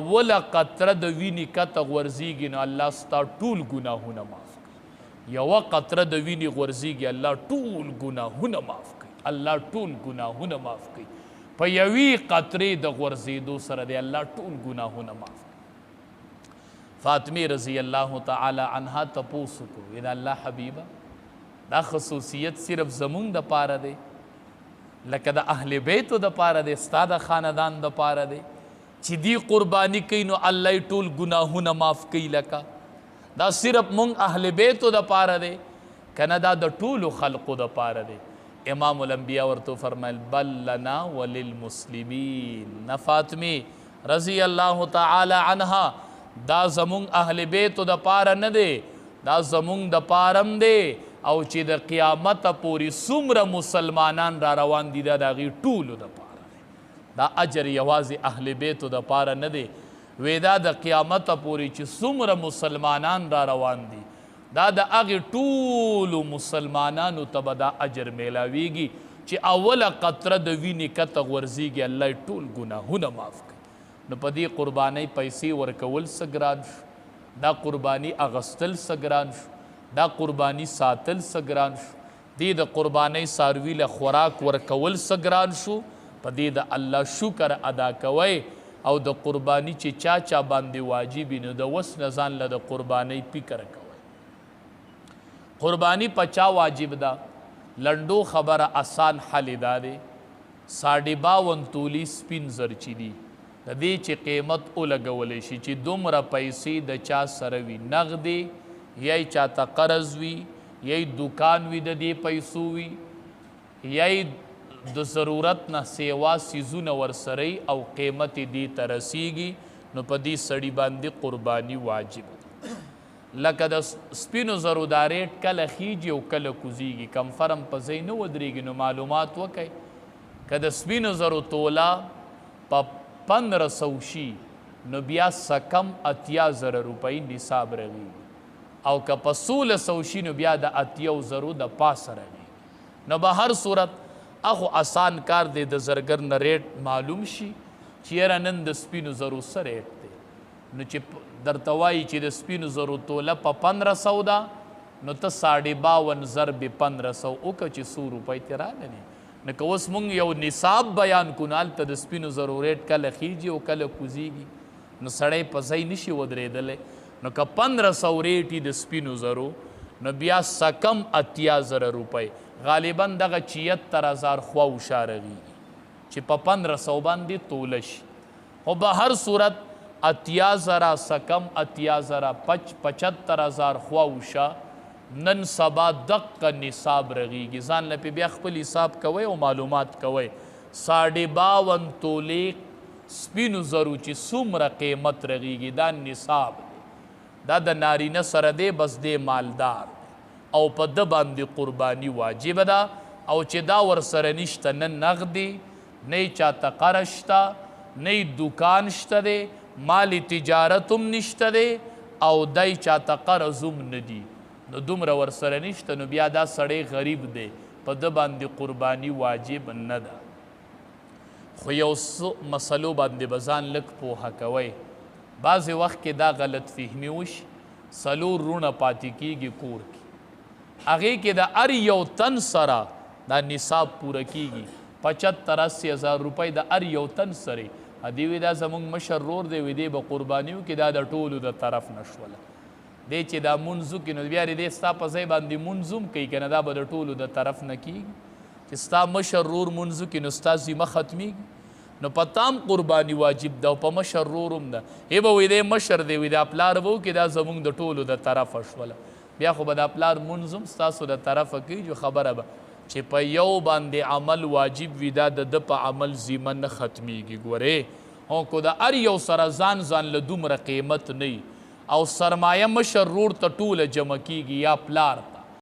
ولا قطره د وینې کته غورځېږي نو الله ستا ټول ګناهونه معاف کوي. یوه قطره د وینې غورځېږي الله ټول ګناهونه معاف کوي. الله ټول ګناهونه معاف کوي. په یوې قطرې د غورځېدو سره دی الله ټول ګناهونه معاف کوي. فاطمه رضی الله تعالی عنها تپوس وکړو د الله حبیبه دا خصوصیت صرف زمونږ د پاره دی لکه د اهل بیتو د پاره دی ستا د خاندان د پاره دی چې دی قربانی کوي نو الله ټول ګناهونه معاف کوي. لکه دا صرف مونږ اهل بیتو د پاره دی کنه دا د ټولو خلقو د پاره دی. امام الانبیاء ورته فرمایل بل لنا وللمسلمین. نه فاطمه رضی الله تعالی عنها دا زمونږ اهل بیتو د پاره نه دی دا زمونږ د پارم دی او چې د قیامت پورې څومره مسلمانان را روان دي دا د هغې ټولو د پاره دا اجر یوازې اهل بیتو د پاره نه دی وی دا د قیامت پورې چې څومره مسلمانان را روان دي دا د هغې ټولو مسلمانانو ته به دا اجر میلاویږي چې اوله قطره د وینې کته غورځېږي الله یې ټول ګناهونه معاف کوي. نو په دې قربانۍ پیسې ورکول څه ګران شو دا قرباني اغستل څه ګران شو دا قرباني ساتل څه ګران شو دې د قربانۍ څاروي له خوراک ورکول څه ګران شو په دې د الله شکر ادا کوئ او د قرباني چې چا باندې واجب نو د وس نه ځان له د قربانۍ فکر کوئ. قرباني په چا واجب ده لنډو خبره آسان حل دا دی 52 تولی سپین زر چې دي د دې چې قیمت ولګولی شي چې دومره پیسې د چا سره وي نغدې یا یې چاته قرض وي یا یې دوکان وي د دې پیسو وي یا یې د ضرورت نه سیوا سیزونه ورسره او قیمت دې ته رسیږي نو په دې سړي باندې قرباني واجب ده. لکه د سپینو زرو دا ریټ کله خیږي او کله کوزیږي کم فرم په ځای نه ودرېږي نو معلومات وکئ که د سپینو زرو توله په 1500 شي نو بیا سکم 80,000 روپۍ نصاب رغیږي او که په 1600 شي نو بیا د 80,000 د پاسه رغیږي. نو به هر صورت اخو آسان کار دی د زرګر نه ریټ معلوم شي چې یاره نن د سپینو زرو څه ریټ دی نو چې درته وایي چې د سپینو زرو توله په 1500 ده نو ته 52 ضرب 1500 وکړه چې 100 روپۍ ترې راغلې نو که اوس مونږ یو نصاب بیان کړو هلته د سپینو زرو ریټ کله خیږي او کله کوزیږي نو سړی په ځای نشي ودرېدلی نو که 1500 ریټ د سپینو زرو نو بیا سکم 80,000 روپۍ غالبا دغه 74,000 خواوشا رغیږي چې په 1500 باندې توله شي. خو به هر صورت 80,000 سکم 80,000 75,000 خواوشا نن سبا دقه نصاب رغیږي. ځان له بیا خپل حساب کوئ او معلومات کوئ 52 تولې سپینو زرو چې څومره قیمت رغیږي دا نصاب دی دا د نارینه سره دی بس دی مالدار او په د باندې قرباني واجب ده او چې دا ورسره نشته نه نغدي نه چاته قرض شته نه دوکان شته دی مالی تجارت هم نشته دی او دی چاته قرض هم نه دي نو دومره ورسره نشته نو بیا دا سړی غریب دی په د باندې قرباني واجب نه ده. خو یو څه مسلو باندې به ځان لږ پوهه کوئ بعضې وخت کې دا غلط فهمي وشي 4 رونه پاتې کېږي کور کې هغې کې د هر یو تن سره دا نصاب پوره کېږي 75-80,000 روپۍ د هر یو تن سره دی وی دا زمونږ مشر رور دی وی دی به قرباني وکړي دا د ټولو د طرف نه شوله دی چې دا مونځ وکړي نو بیا دی ستا په ځای باندې مونځ هم کوي که نه دا به د ټولو د طرف نه کېږي چې ستا مشر رور مونځ وکړي نو ستا ذمه ختمیږي نو په تام قرباني واجب ده او په مشر رور هم ده ای به وی دی مشر دی وی دا پلار به وکړي دا زمونږ د ټولو د طرفه شوله بیا خو به دا پلار مونځ هم ستاسو د طرفه کوي جو خبره به چې په یو باندې عمل واجب وي دا د په عمل ذمه نه ختمیږي. ګورې او که د هر یو سره ځان له دومره قیمت نه او سرمایه مشر رور ته ټوله جمع کېږي یا پلار